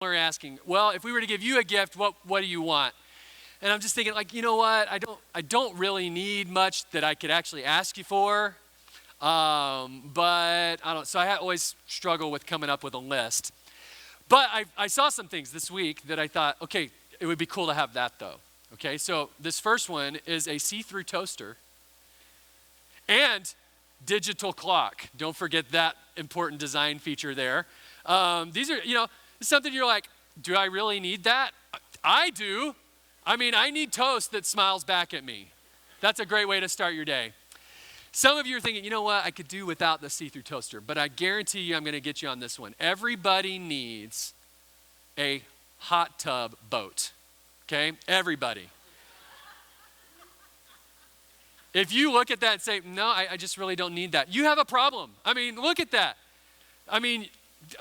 are asking, well, if we were to give you a gift, what do you want? And I'm just thinking, like, you know what? I don't really need much that I could actually ask you for. But I don't. So I always struggle with coming up with a list. But I saw some things this week that I thought, okay, it would be cool to have that though. Okay, so this first one is a see-through toaster and digital clock. Don't forget that important design feature there. These are, something you're like, do I really need that? I do. I mean, I need toast that smiles back at me. That's a great way to start your day. Some of you are thinking, you know what, I could do without the see-through toaster, but I guarantee you I'm going to get you on this one. Everybody needs a hot tub boat, okay? Everybody. If you look at that and say, no, I just really don't need that, you have a problem. I mean, look at that. I mean,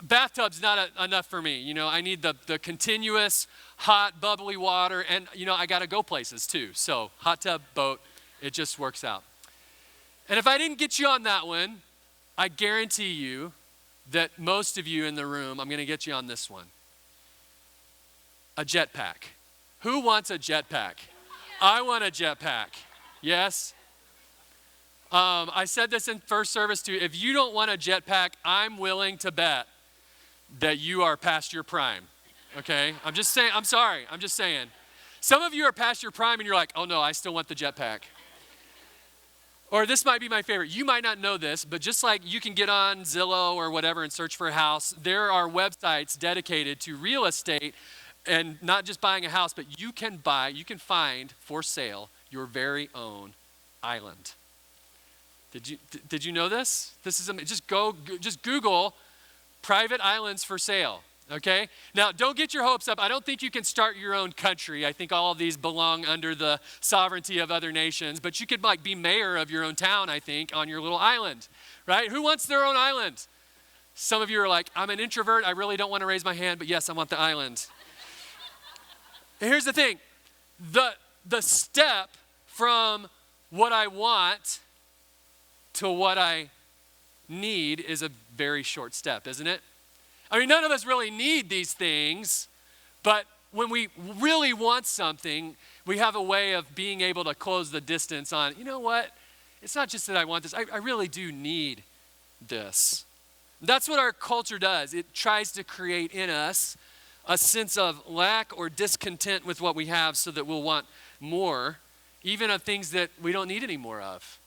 bathtub's not enough for me. I need the continuous hot, bubbly water, and, I got to go places too. So hot tub, boat, it just works out. And if I didn't get you on that one, I guarantee you that most of you in the room, I'm going to get you on this one. A jetpack. Who wants a jetpack? I want a jetpack. Yes? I said this in first service too. If you don't want a jetpack, I'm willing to bet that you are past your prime. Okay? I'm just saying, I'm sorry. I'm just saying. Some of you are past your prime and you're like, oh no, I still want the jetpack. Or this might be my favorite. You might not know this, but just like you can get on Zillow or whatever and search for a house, there are websites dedicated to real estate and not just buying a house, but you can find for sale your very own island. Did you know this? This is just Google private islands for sale. Okay? Now, don't get your hopes up. I don't think you can start your own country. I think all of these belong under the sovereignty of other nations. But you could be mayor of your own town, I think, on your little island, right? Who wants their own island? Some of you are like, I'm an introvert. I really don't want to raise my hand, but yes, I want the island. And here's the thing. The step from what I want to what I need is a very short step, isn't it? I mean, none of us really need these things, but when we really want something, we have a way of being able to close the distance on, you know what? It's not just that I want this. I really do need this. That's what our culture does. It tries to create in us a sense of lack or discontent with what we have so that we'll want more, even of things that we don't need any more of.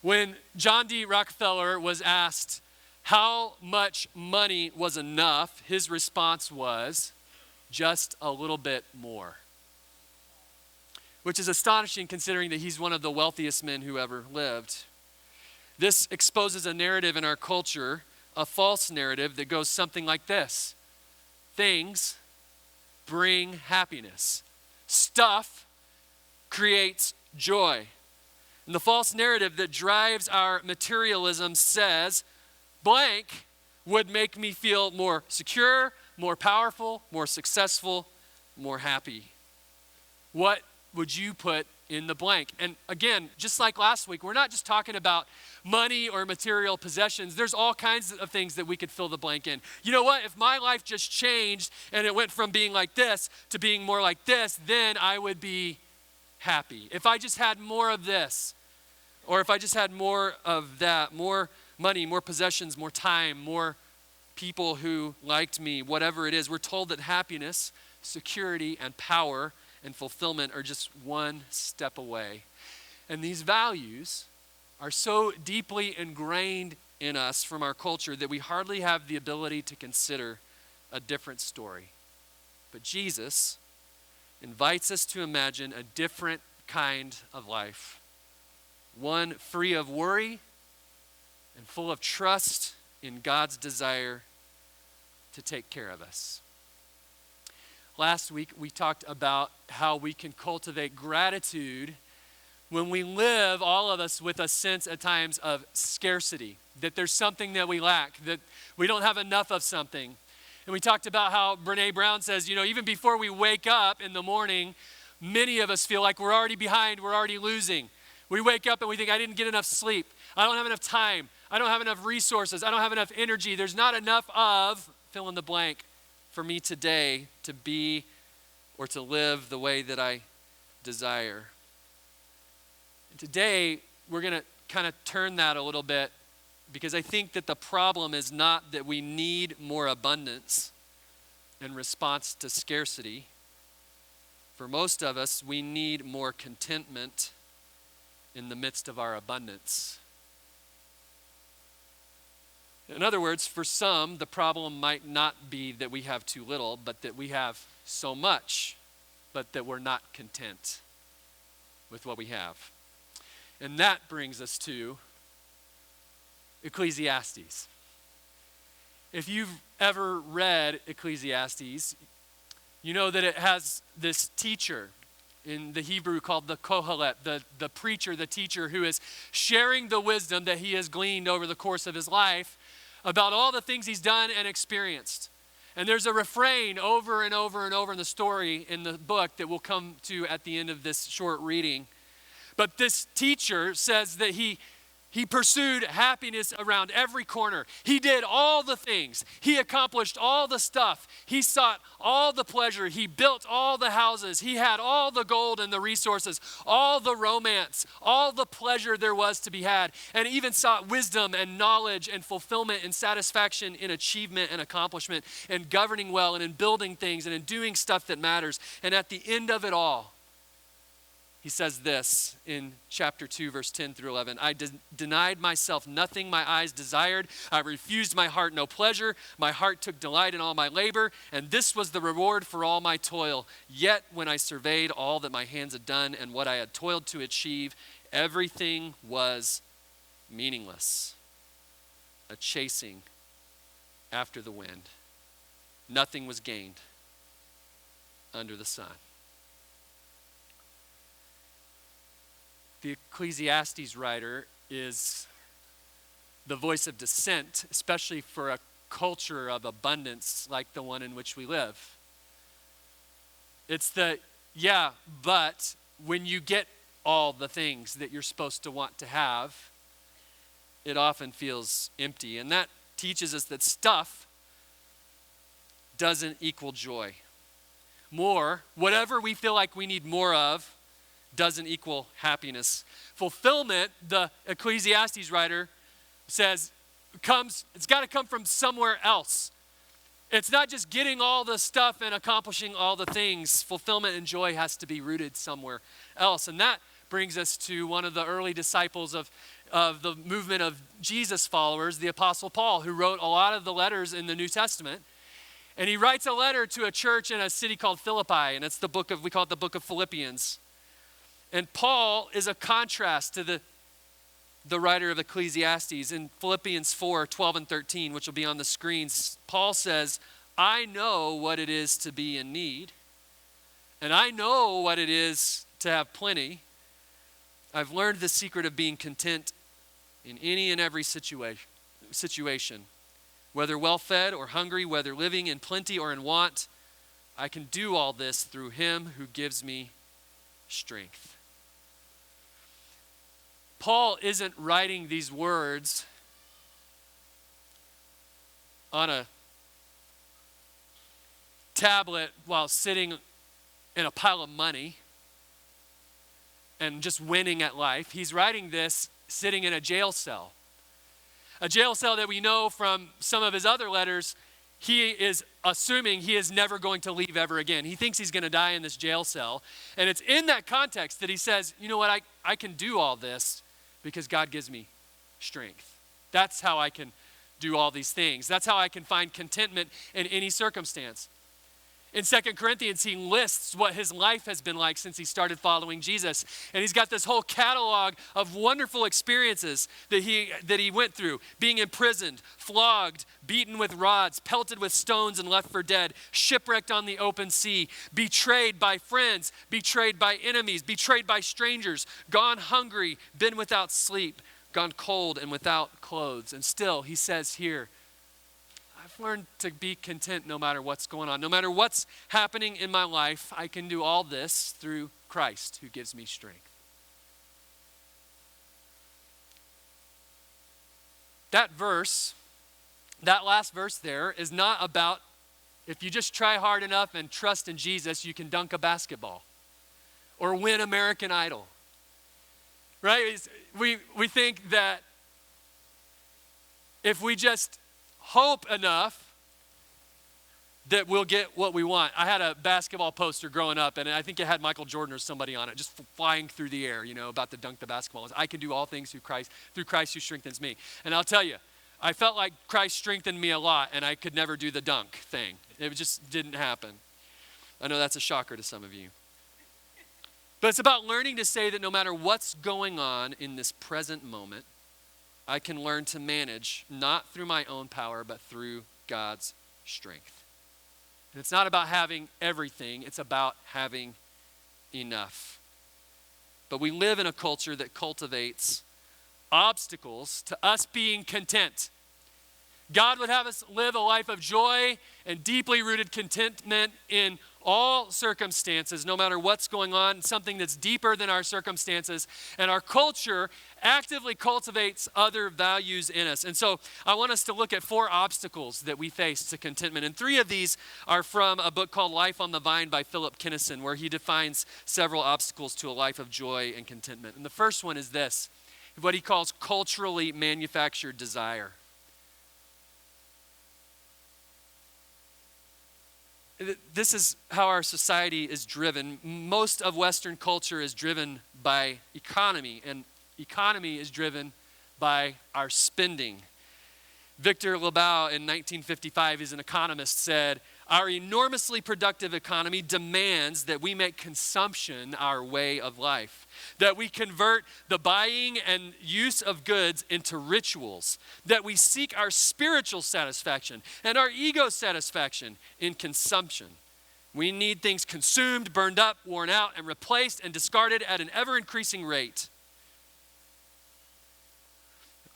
When John D. Rockefeller was asked how much money was enough, his response was, just a little bit more. Which is astonishing considering that he's one of the wealthiest men who ever lived. This exposes a narrative in our culture, a false narrative that goes something like this. Things bring happiness. Stuff creates joy. And the false narrative that drives our materialism says, blank would make me feel more secure, more powerful, more successful, more happy. What would you put in the blank? And again, just like last week, we're not just talking about money or material possessions. There's all kinds of things that we could fill the blank in. You know what? If my life just changed and it went from being like this to being more like this, then I would be happy. If I just had more of this, or if I just had more of that, more money, more possessions, more time, more people who liked me, whatever it is. We're told that happiness, security, and power and fulfillment are just one step away. And these values are so deeply ingrained in us from our culture that we hardly have the ability to consider a different story. But Jesus invites us to imagine a different kind of life, one free of worry and full of trust in God's desire to take care of us. Last week, we talked about how we can cultivate gratitude when we live, all of us, with a sense at times of scarcity, that there's something that we lack, that we don't have enough of something. And we talked about how Brene Brown says, even before we wake up in the morning, many of us feel like we're already behind, we're already losing. We wake up and we think, I didn't get enough sleep. I don't have enough time. I don't have enough resources. I don't have enough energy. There's not enough of, fill in the blank, for me today to be or to live the way that I desire. And today, we're going to kind of turn that a little bit, because I think that the problem is not that we need more abundance in response to scarcity. For most of us, we need more contentment in the midst of our abundance. In other words, for some, the problem might not be that we have too little, but that we have so much, but that we're not content with what we have. And that brings us to Ecclesiastes. If you've ever read Ecclesiastes, you know that it has this teacher in the Hebrew called the Kohelet, the preacher, the teacher, who is sharing the wisdom that he has gleaned over the course of his life about all the things he's done and experienced. And there's a refrain over and over and over in the story in the book that we'll come to at the end of this short reading. But this teacher says that he pursued happiness around every corner. He did all the things. He accomplished all the stuff. He sought all the pleasure. He built all the houses. He had all the gold and the resources, all the romance, all the pleasure there was to be had, and even sought wisdom and knowledge and fulfillment and satisfaction in achievement and accomplishment and governing well and in building things and in doing stuff that matters. And at the end of it all, he says this in chapter 2, verse 10 through 11. I denied myself nothing my eyes desired. I refused my heart no pleasure. My heart took delight in all my labor, and this was the reward for all my toil. Yet when I surveyed all that my hands had done and what I had toiled to achieve, everything was meaningless, a chasing after the wind. Nothing was gained under the sun. The Ecclesiastes writer is the voice of dissent, especially for a culture of abundance like the one in which we live. It's the, yeah, but when you get all the things that you're supposed to want to have, it often feels empty. And that teaches us that stuff doesn't equal joy. More, whatever we feel like we need more of, doesn't equal happiness. Fulfillment, the Ecclesiastes writer says, it's got to come from somewhere else. It's not just getting all the stuff and accomplishing all the things. Fulfillment and joy has to be rooted somewhere else. And that brings us to one of the early disciples of the movement of Jesus followers, the Apostle Paul, who wrote a lot of the letters in the New Testament. And he writes a letter to a church in a city called Philippi, and it's we call it the book of Philippians. And Paul is a contrast to the writer of Ecclesiastes. In Philippians 4, 12 and 13, which will be on the screens, Paul says, I know what it is to be in need, and I know what it is to have plenty. I've learned the secret of being content in any and every situation. Whether well-fed or hungry, whether living in plenty or in want, I can do all this through him who gives me strength. Paul isn't writing these words on a tablet while sitting in a pile of money and just winning at life. He's writing this sitting in a jail cell. A jail cell that we know from some of his other letters, he is assuming he is never going to leave ever again. He thinks he's going to die in this jail cell. And it's in that context that he says, you know what, I can do all this because God gives me strength. That's how I can do all these things. That's how I can find contentment in any circumstance. In 2 Corinthians, he lists what his life has been like since he started following Jesus. And he's got this whole catalog of wonderful experiences that he went through. Being imprisoned, flogged, beaten with rods, pelted with stones and left for dead, shipwrecked on the open sea, betrayed by friends, betrayed by enemies, betrayed by strangers, gone hungry, been without sleep, gone cold and without clothes. And still, he says here, I've learned to be content no matter what's going on. No matter what's happening in my life, I can do all this through Christ who gives me strength. That verse, that last verse there, is not about if you just try hard enough and trust in Jesus, you can dunk a basketball or win American Idol, right? We think that if we just hope enough that we'll get what we want. I had a basketball poster growing up, and I think it had Michael Jordan or somebody on it, just flying through the air, about to dunk the basketball. I can do all things through Christ who strengthens me. And I'll tell you, I felt like Christ strengthened me a lot, and I could never do the dunk thing. It just didn't happen. I know that's a shocker to some of you. But it's about learning to say that no matter what's going on in this present moment, I can learn to manage, not through my own power, but through God's strength. And it's not about having everything, it's about having enough. But we live in a culture that cultivates obstacles to us being content. God would have us live a life of joy and deeply rooted contentment in all circumstances, no matter what's going on, something that's deeper than our circumstances. And our culture actively cultivates other values in us. And so I want us to look at 4 obstacles that we face to contentment. And 3 of these are from a book called Life on the Vine by Philip Kinnison, where he defines several obstacles to a life of joy and contentment. And the first one is this, what he calls culturally manufactured desire. This is how our society is driven. Most of Western culture is driven by economy, and economy is driven by our spending. Victor Lebow in 1955, he's an economist, said, "Our enormously productive economy demands that we make consumption our way of life, that we convert the buying and use of goods into rituals, that we seek our spiritual satisfaction and our ego satisfaction in consumption. We need things consumed, burned up, worn out, and replaced and discarded at an ever-increasing rate."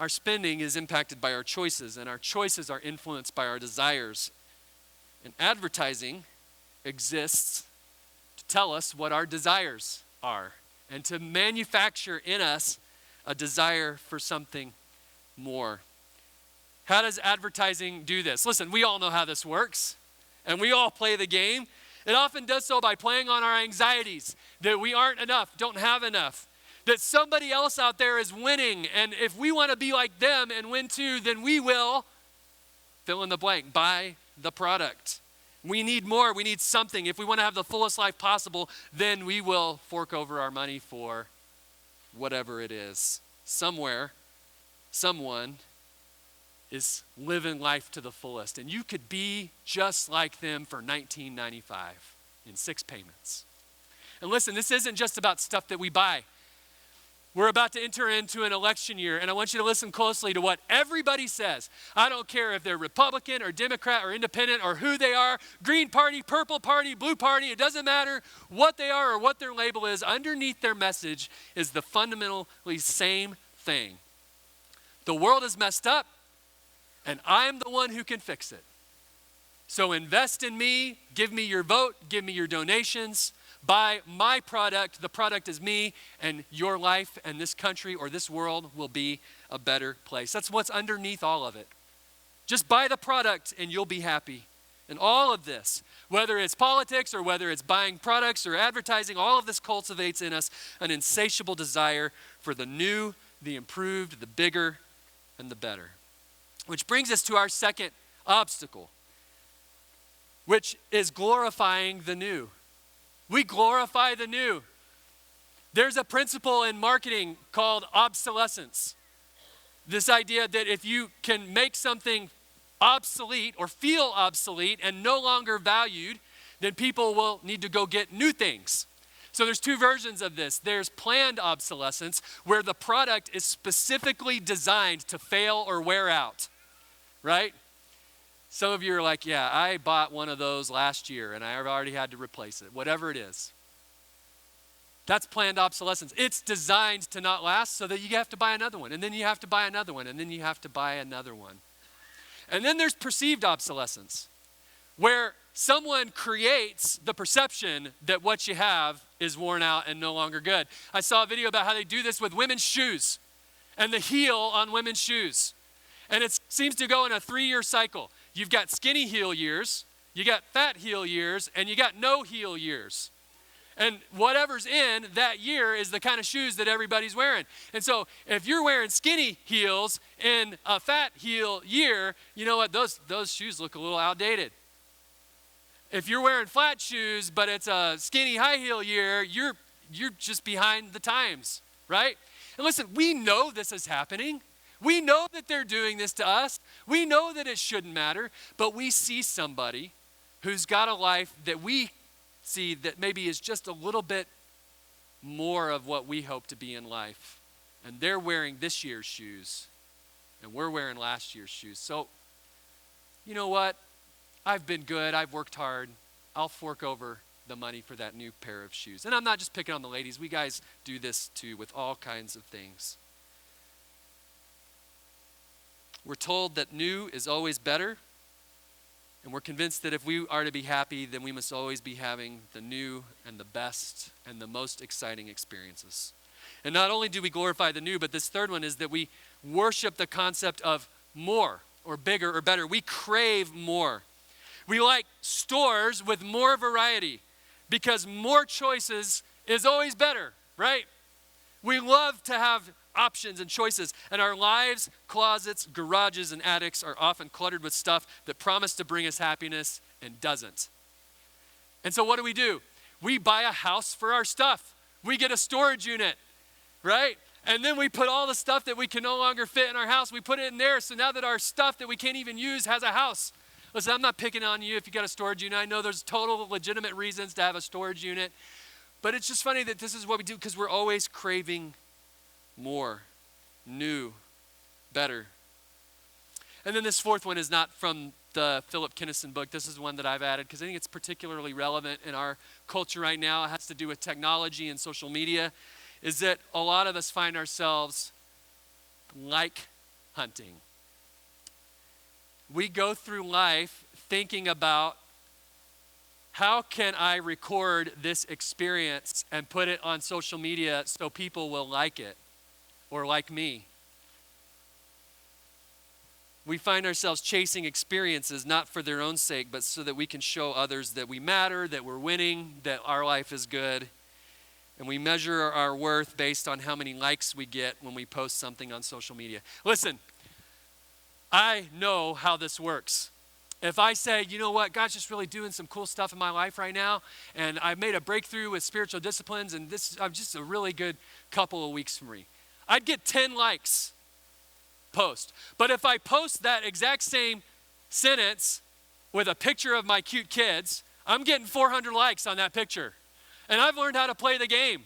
Our spending is impacted by our choices, and our choices are influenced by our desires. And advertising exists to tell us what our desires are and to manufacture in us a desire for something more. How does advertising do this? Listen, we all know how this works, and we all play the game. It often does so by playing on our anxieties that we aren't enough, don't have enough, that somebody else out there is winning, and if we want to be like them and win too, then we will fill in the blank, buy the product. We need more, we need something. If we want to have the fullest life possible, then we will fork over our money for whatever it is. Somewhere, someone is living life to the fullest, and you could be just like them for $19.95 in 6 payments. And listen, this isn't just about stuff that we buy. We're about to enter into an election year, and I want you to listen closely to what everybody says. I don't care if they're Republican or Democrat or independent or who they are, Green Party, Purple Party, Blue Party, it doesn't matter what they are or what their label is. Underneath their message is the fundamentally same thing. The world is messed up, and I'm the one who can fix it. So invest in me, give me your vote, give me your donations. Buy my product, the product is me, and your life and this country or this world will be a better place. That's what's underneath all of it. Just buy the product and you'll be happy. And all of this, whether it's politics or whether it's buying products or advertising, all of this cultivates in us an insatiable desire for the new, the improved, the bigger, and the better. Which brings us to our second obstacle, which is glorifying the new. We glorify the new. There's a principle in marketing called obsolescence. This idea that if you can make something obsolete or feel obsolete and no longer valued, then people will need to go get new things. So there's 2 versions of this. There's planned obsolescence, where the product is specifically designed to fail or wear out, right? Some of you are like, yeah, I bought one of those last year and I've already had to replace it, whatever it is. That's planned obsolescence. It's designed to not last so that you have to buy another one, and then you have to buy another one, and then you have to buy another one. And then there's perceived obsolescence, where someone creates the perception that what you have is worn out and no longer good. I saw a video about how they do this with women's shoes and the heel on women's shoes. And it seems to go in a 3-year cycle. You've got skinny heel years, You got fat heel years, and you got no heel years. And whatever's in that year is the kind of shoes that everybody's wearing. And so if you're wearing skinny heels in a fat heel year, you know what? Those shoes look a little outdated. If you're wearing flat shoes, but it's a skinny high heel year, you're just behind the times, right? And listen, we know this is happening. We know that they're doing this to us. We know that it shouldn't matter, but we see somebody who's got a life that we see that maybe is just a little bit more of what we hope to be in life. And they're wearing this year's shoes, and we're wearing last year's shoes. So, you know what? I've been good. I've worked hard. I'll fork over the money for that new pair of shoes. And I'm not just picking on the ladies. We guys do this too with all kinds of things. We're told that new is always better. And we're convinced that if we are to be happy, then we must always be having the new and the best and the most exciting experiences. And not only do we glorify the new, but this third one is that we worship the concept of more or bigger or better. We crave more. We like stores with more variety because more choices is always better, right? We love to have options and choices, and our lives, closets, garages, and attics are often cluttered with stuff that promised to bring us happiness and doesn't. And so what do? We buy a house for our stuff. We get a storage unit, right? And then we put all the stuff that we can no longer fit in our house, we put it in there, so now that our stuff that we can't even use has a house. Listen, I'm not picking on you if you got a storage unit. I know there's total legitimate reasons to have a storage unit, but it's just funny that this is what we do because we're always craving more, new, better. And then this fourth one is not from the Philip Kinnison book. This is one that I've added because I think it's particularly relevant in our culture right now. It has to do with technology and social media, is that a lot of us find ourselves like hunting. We go through life thinking about how can I record this experience and put it on social media so people will like it or like me. We find ourselves chasing experiences not for their own sake, but so that we can show others that we matter, that we're winning, that our life is good. And we measure our worth based on how many likes we get when we post something on social media. Listen, I know how this works. If I say, you know what, God's just really doing some cool stuff in my life right now, and I've made a breakthrough with spiritual disciplines, and I'm just a really good couple of weeks for me, I'd get 10 likes post. But if I post that exact same sentence with a picture of my cute kids, I'm getting 400 likes on that picture. And I've learned how to play the game.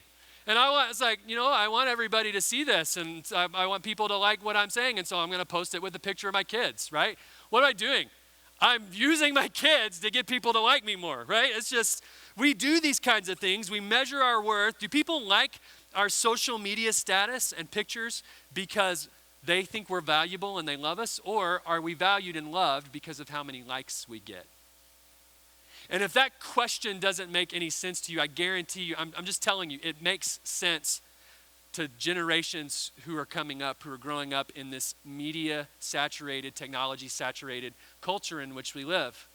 And it's like, I want everybody to see this, and I want people to like what I'm saying, and so I'm going to post it with a picture of my kids, right? What am I doing? I'm using my kids to get people to like me more, right? It's just, we do these kinds of things. We measure our worth. Do people like our social media status and pictures because they think we're valuable and they love us? Or are we valued and loved because of how many likes we get? And if that question doesn't make any sense to you, I guarantee you, I'm just telling you, it makes sense to generations who are coming up, who are growing up in this media-saturated, technology-saturated culture in which we live.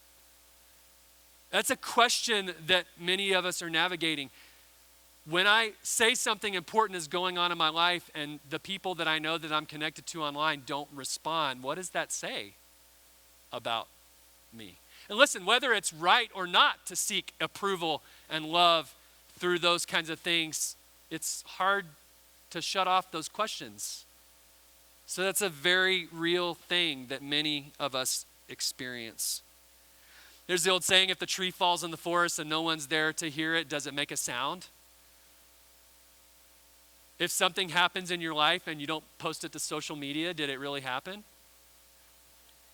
That's a question that many of us are navigating. When I say something important is going on in my life and the people that I know that I'm connected to online don't respond, what does that say about me? And listen, whether it's right or not to seek approval and love through those kinds of things, it's hard to shut off those questions. So that's a very real thing that many of us experience. There's the old saying, if the tree falls in the forest and no one's there to hear it, does it make a sound? If something happens in your life and you don't post it to social media, did it really happen?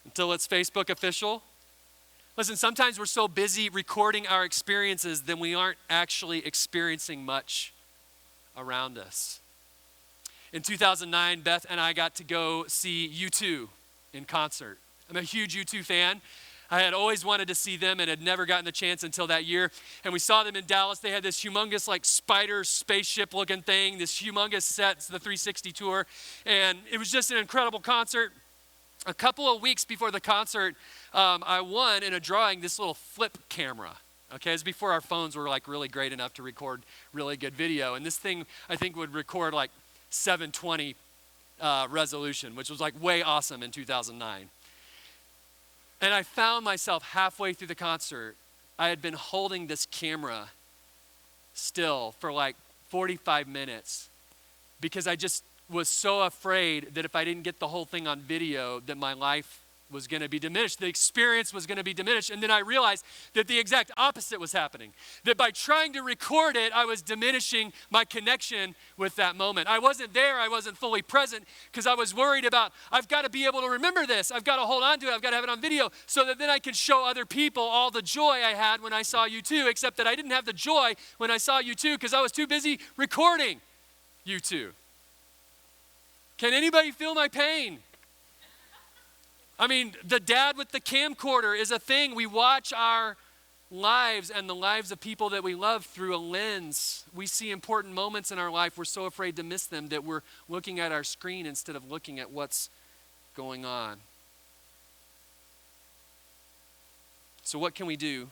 Until it's Facebook official? Listen, sometimes we're so busy recording our experiences that we aren't actually experiencing much around us. In 2009, Beth and I got to go see U2 in concert. I'm a huge U2 fan. I had always wanted to see them and had never gotten the chance until that year. And we saw them in Dallas. They had this humongous spider spaceship looking thing, this humongous set, the 360 tour. And it was just an incredible concert. a couple of weeks before the concert, I won in a drawing this little flip camera. Okay, it's before our phones were like really great enough to record really good video. And this thing, I think, would record like 720 resolution, which was like way awesome in 2009. And I found myself halfway through the concert, I had been holding this camera still for like 45 minutes because I just was so afraid that if I didn't get the whole thing on video, that my life was going to be diminished. The experience was going to be diminished. And then I realized that the exact opposite was happening. That by trying to record it, I was diminishing my connection with that moment. I wasn't there. I wasn't fully present because I was worried about, I've got to be able to remember this. I've got to hold on to it. I've got to have it on video so that then I can show other people all the joy I had when I saw U2, except that I didn't have the joy when I saw U2 because I was too busy recording U2. Can anybody feel my pain? I mean, the dad with the camcorder is a thing. We watch our lives and the lives of people that we love through a lens. We see important moments in our life. We're so afraid to miss them that we're looking at our screen instead of looking at what's going on. So what can we do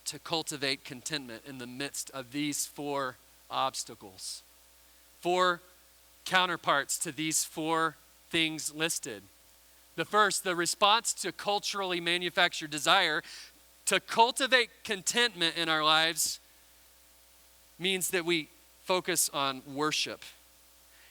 to cultivate contentment in the midst of these 4 obstacles? 4 counterparts to these 4 things listed. The first, the response to culturally manufactured desire to cultivate contentment in our lives means that we focus on worship.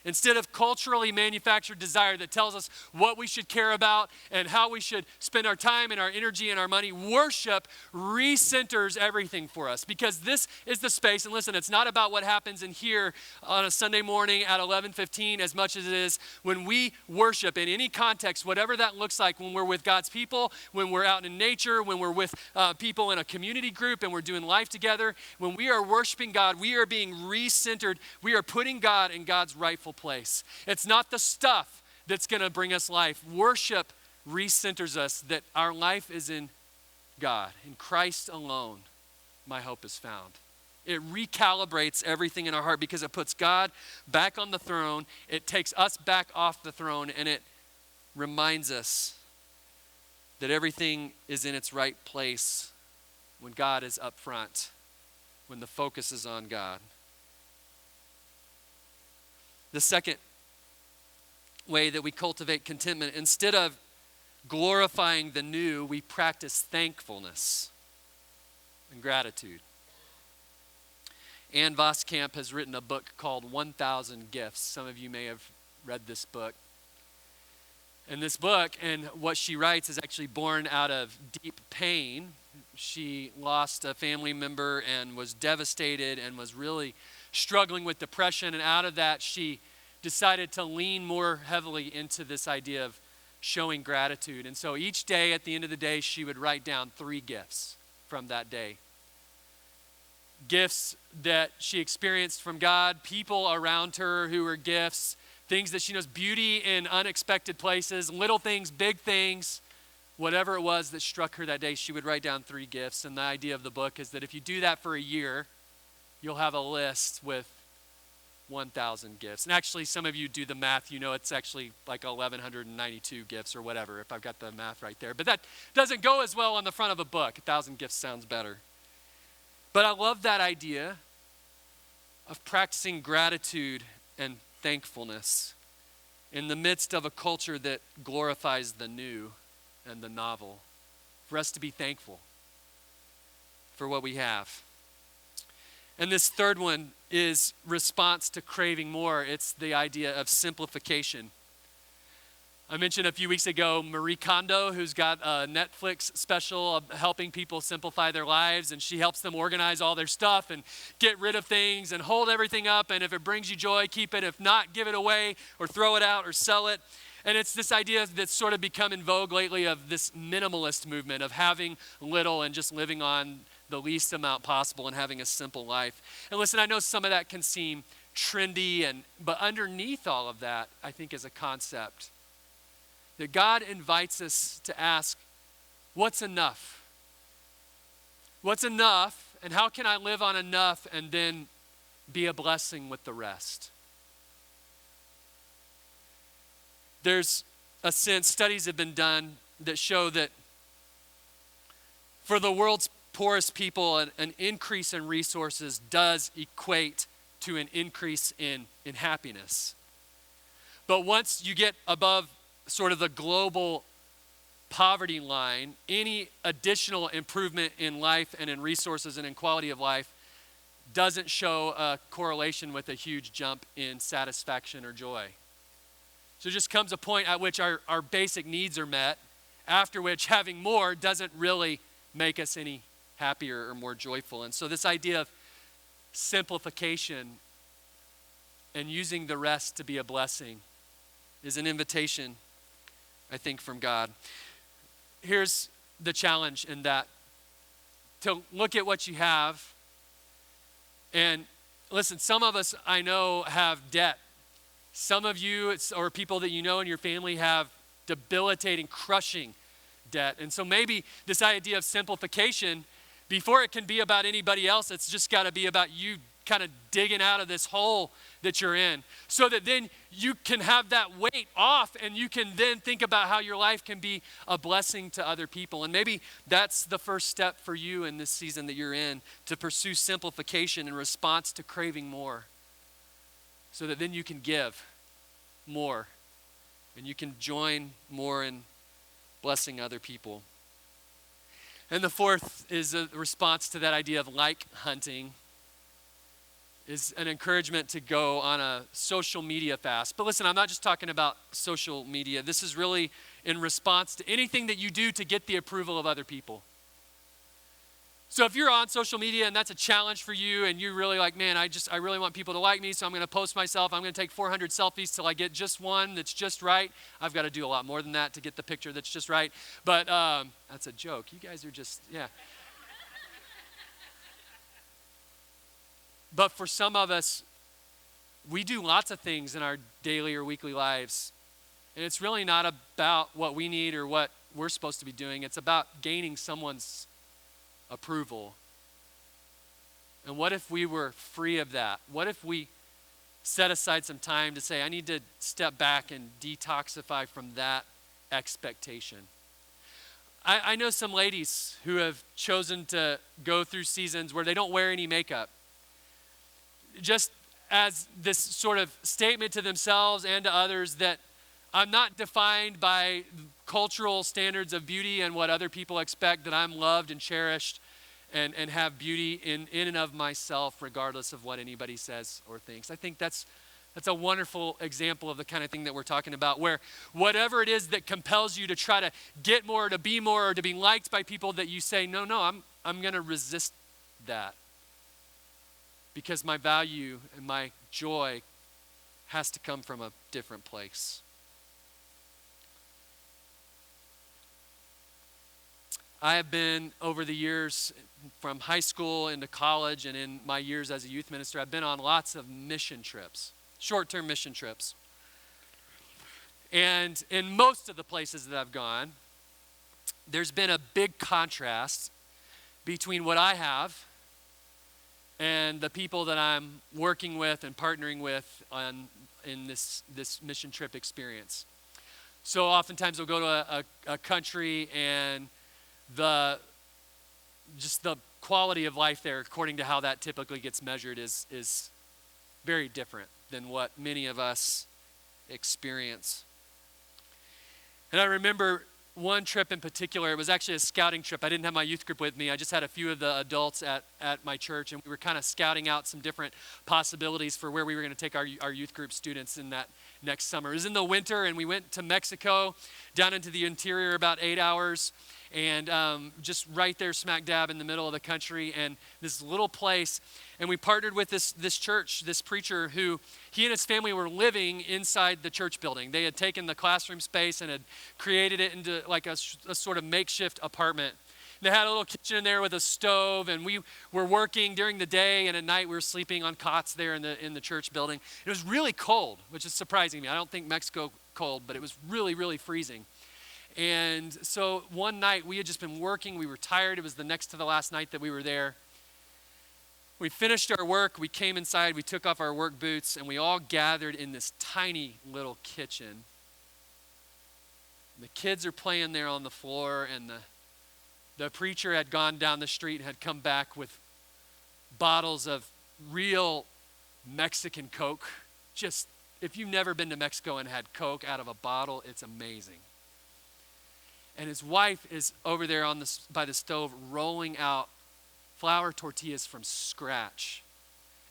Instead of culturally manufactured desire that tells us what we should care about and how we should spend our time and our energy and our money, worship recenters everything for us because this is the space. And listen, it's not about what happens in here on a Sunday morning at 11:15 as much as it is when we worship in any context, whatever that looks like, when we're with God's people, when we're out in nature, when we're with people in a community group and we're doing life together. When we are worshiping God, we are being recentered. We are putting God in God's rightful place. It's not the stuff that's going to bring us life. Worship recenters us that our life is in God. In Christ alone, my hope is found. It recalibrates everything in our heart because it puts God back on the throne. It takes us back off the throne, and it reminds us that everything is in its right place when God is up front, when the focus is on God. The second way that we cultivate contentment, instead of glorifying the new, we practice thankfulness and gratitude. Ann Voskamp has written a book called 1,000 Gifts. Some of you may have read this book. And this book and what she writes is actually born out of deep pain. She lost a family member and was devastated and was really struggling with depression, and out of that she decided to lean more heavily into this idea of showing gratitude. And so each day at the end of the day she would write down 3 gifts from that day. Gifts that she experienced from God, people around her who were gifts, things that she knows, beauty in unexpected places, little things, big things, whatever it was that struck her that day, she would write down 3 gifts. And the idea of the book is that if you do that for a year, you'll have a list with 1,000 gifts. And actually, some of you do the math, you know it's actually like 1,192 gifts or whatever, if I've got the math right there. But that doesn't go as well on the front of a book. 1,000 gifts sounds better. But I love that idea of practicing gratitude and thankfulness in the midst of a culture that glorifies the new and the novel. For us to be thankful for what we have. And this third one is response to craving more. It's the idea of simplification. I mentioned a few weeks ago Marie Kondo, who's got a Netflix special of helping people simplify their lives, and she helps them organize all their stuff and get rid of things and hold everything up, and if it brings you joy, keep it. If not, give it away or throw it out or sell it. And it's this idea that's sort of become in vogue lately of this minimalist movement of having little and just living on the least amount possible and having a simple life. And listen, I know some of that can seem trendy, but underneath all of that, I think is a concept that God invites us to ask, what's enough? What's enough, and how can I live on enough and then be a blessing with the rest? There's a sense, studies have been done that show that for the world's poorest people, an increase in resources does equate to an increase in happiness. But once you get above sort of the global poverty line, any additional improvement in life and in resources and in quality of life doesn't show a correlation with a huge jump in satisfaction or joy. So it just comes a point at which our basic needs are met, after which having more doesn't really make us any happier or more joyful. And so this idea of simplification and using the rest to be a blessing is an invitation, I think, from God. Here's the challenge in that: to look at what you have. And listen, some of us I know have debt. Some of you or people that you know in your family have debilitating, crushing debt. And so maybe this idea of simplification, before it can be about anybody else, it's just got to be about you kind of digging out of this hole that you're in, so that then you can have that weight off and you can then think about how your life can be a blessing to other people. And maybe that's the first step for you in this season that you're in, to pursue simplification in response to craving more, so that then you can give more and you can join more in blessing other people. And the fourth is a response to that idea of like hunting, is an encouragement to go on a social media fast. But listen, I'm not just talking about social media. This is really in response to anything that you do to get the approval of other people. So if you're on social media and that's a challenge for you and you're really like, man, I really want people to like me, so I'm going to post myself. I'm going to take 400 selfies till I get just one that's just right. I've got to do a lot more than that to get the picture that's just right. But that's a joke. You guys are just, yeah. But for some of us, we do lots of things in our daily or weekly lives, and it's really not about what we need or what we're supposed to be doing. It's about gaining someone's approval. And what if we were free of that? What if we set aside some time to say, I need to step back and detoxify from that expectation? I know some ladies who have chosen to go through seasons where they don't wear any makeup, just as this sort of statement to themselves and to others that I'm not defined by cultural standards of beauty and what other people expect, that I'm loved and cherished and have beauty in and of myself, regardless of what anybody says or thinks. I think that's a wonderful example of the kind of thing that we're talking about, where whatever it is that compels you to try to get more, to be more, or to be liked by people, that you say, no, I'm going to resist that, because my value and my joy has to come from a different place. I have been, over the years, from high school into college and in my years as a youth minister, I've been on lots of mission trips, short-term mission trips. And in most of the places that I've gone, there's been a big contrast between what I have and the people that I'm working with and partnering with in this mission trip experience. So oftentimes we'll go to a country, and the quality of life there, according to how that typically gets measured, is very different than what many of us experience. And I remember one trip in particular. It was actually a scouting trip. I didn't have my youth group with me. I just had a few of the adults at my church, and we were kind of scouting out some different possibilities for where we were going to take our youth group students in that next summer. It was in the winter, and we went to Mexico, down into the interior, about 8 hours, and just right there smack dab in the middle of the country, and this little place. And we partnered with this church, this preacher, who he and his family were living inside the church building. They had taken the classroom space and had created it into like a sort of makeshift apartment. They had a little kitchen in there with a stove, and we were working during the day, and at night we were sleeping on cots there in the church building. It was really cold, which is surprising me. I don't think Mexico cold, but it was really, really freezing. And so one night we had just been working. We were tired. It was the next to the last night that we were there. We finished our work. We came inside. We took off our work boots, and we all gathered in this tiny little kitchen. The kids are playing there on the floor, and the preacher had gone down the street and had come back with bottles of real Mexican Coke. Just, if you've never been to Mexico and had Coke out of a bottle, it's amazing. And his wife is over there by the stove rolling out flour tortillas from scratch.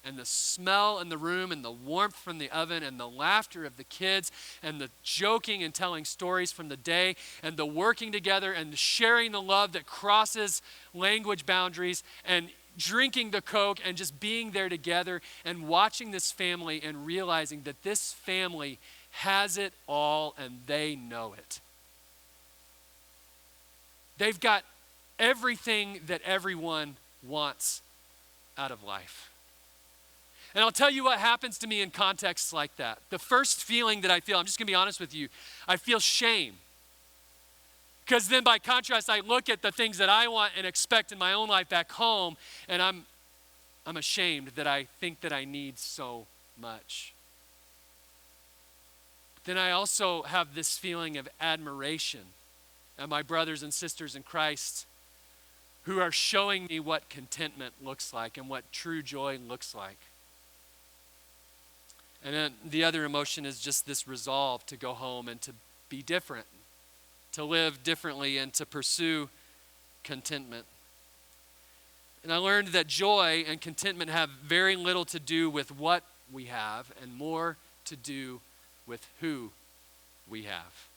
And the smell in the room and the warmth from the oven and the laughter of the kids and the joking and telling stories from the day and the working together and the sharing the love that crosses language boundaries and drinking the Coke and just being there together and watching this family and realizing that this family has it all and they know it. They've got everything that everyone wants out of life. And I'll tell you what happens to me in contexts like that. The first feeling that I feel, I'm just going to be honest with you, I feel shame. Because then by contrast, I look at the things that I want and expect in my own life back home, and I'm ashamed that I think that I need so much. Then I also have this feeling of admiration at my brothers and sisters in Christ who are showing me what contentment looks like and what true joy looks like. And then the other emotion is just this resolve to go home and to be different, to live differently and to pursue contentment. And I learned that joy and contentment have very little to do with what we have and more to do with who we have.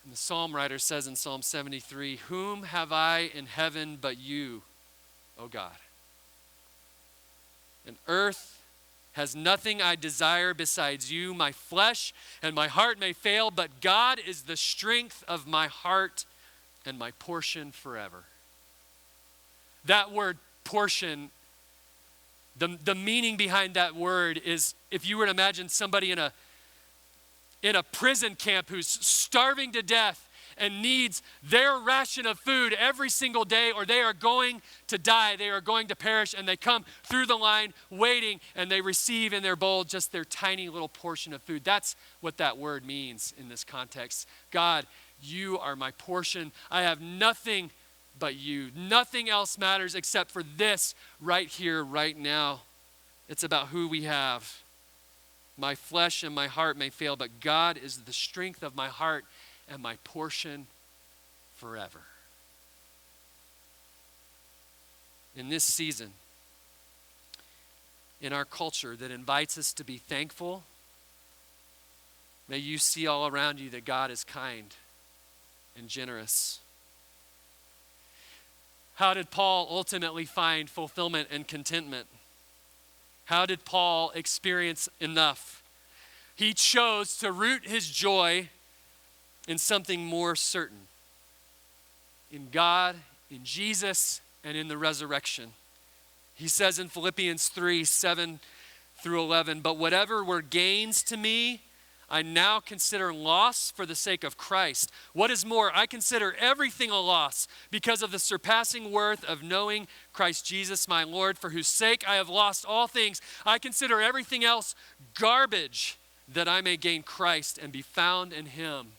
And the psalm writer says in Psalm 73, "Whom have I in heaven but you, O God? And earth has nothing I desire besides you. My flesh and my heart may fail, but God is the strength of my heart and my portion forever." That word portion, the meaning behind that word is, if you were to imagine somebody in a prison camp who's starving to death and needs their ration of food every single day, or they are going to die, they are going to perish, and they come through the line waiting, and they receive in their bowl just their tiny little portion of food. That's what that word means in this context. God, you are my portion. I have nothing but you. Nothing else matters except for this right here, right now. It's about who we have. My flesh and my heart may fail, but God is the strength of my heart and my portion forever. In this season, in our culture that invites us to be thankful, may you see all around you that God is kind and generous. How did Paul ultimately find fulfillment and contentment? How did Paul experience enough? He chose to root his joy in something more certain. In God, in Jesus, and in the resurrection. He says in Philippians 3:7-11, "But whatever were gains to me, I now consider loss for the sake of Christ. What is more, I consider everything a loss because of the surpassing worth of knowing Christ Jesus my Lord, for whose sake I have lost all things. I consider everything else garbage that I may gain Christ and be found in him.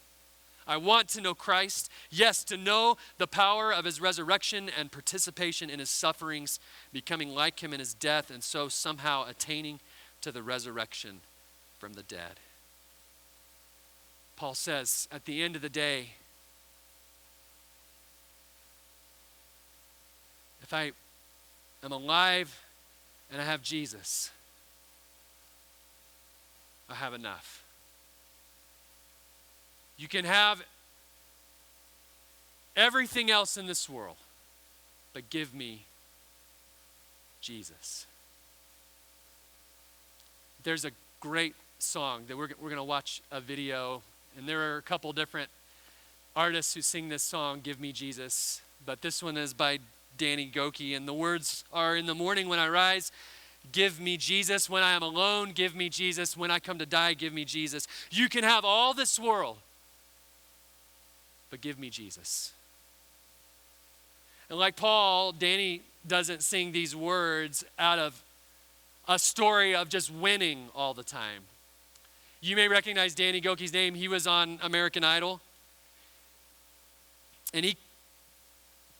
I want to know Christ, yes, to know the power of his resurrection and participation in his sufferings, becoming like him in his death, and so somehow attaining to the resurrection from the dead." Paul says, at the end of the day, if I am alive and I have Jesus, I have enough. You can have everything else in this world, but give me Jesus. There's a great song that we're going to watch a video, and there are a couple different artists who sing this song, "Give Me Jesus," but this one is by Danny Goki, and the words are, "In the morning when I rise, give me Jesus. When I am alone, give me Jesus. When I come to die, give me Jesus. You can have all this world, but give me Jesus." And like Paul, Danny doesn't sing these words out of a story of just winning all the time. You may recognize Danny Gokey's name. He was on American Idol. And he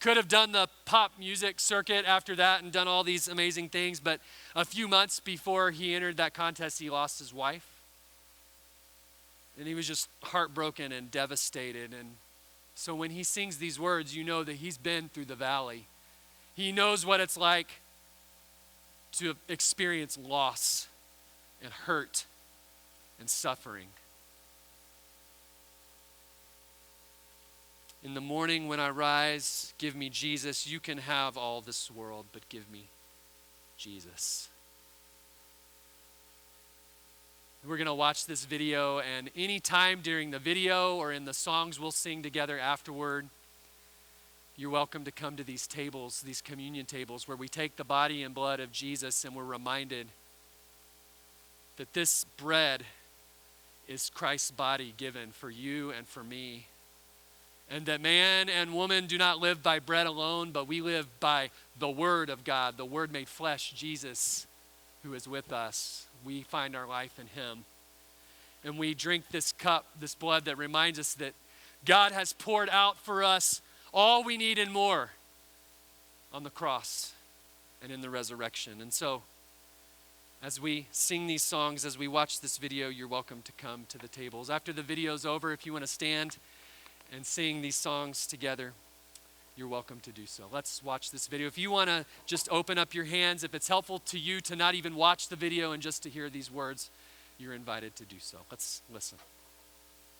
could have done the pop music circuit after that and done all these amazing things, but a few months before he entered that contest, he lost his wife. And he was just heartbroken and devastated. And so when he sings these words, you know that he's been through the valley. He knows what it's like to experience loss and hurt and suffering. In the morning when I rise, give me Jesus. You can have all this world, but give me Jesus. We're going to watch this video, and any time during the video or in the songs we'll sing together afterward, you're welcome to come to these tables, these communion tables, where we take the body and blood of Jesus and we're reminded that this bread is Christ's body given for you and for me. And that man and woman do not live by bread alone, but we live by the Word of God, the Word made flesh, Jesus, who is with us. We find our life in Him. And we drink this cup, this blood that reminds us that God has poured out for us all we need and more on the cross and in the resurrection. And so, as we sing these songs, as we watch this video, you're welcome to come to the tables. After the video's over, if you want to stand and sing these songs together, you're welcome to do so. Let's watch this video. If you want to just open up your hands, if it's helpful to you to not even watch the video and just to hear these words, you're invited to do so. Let's listen.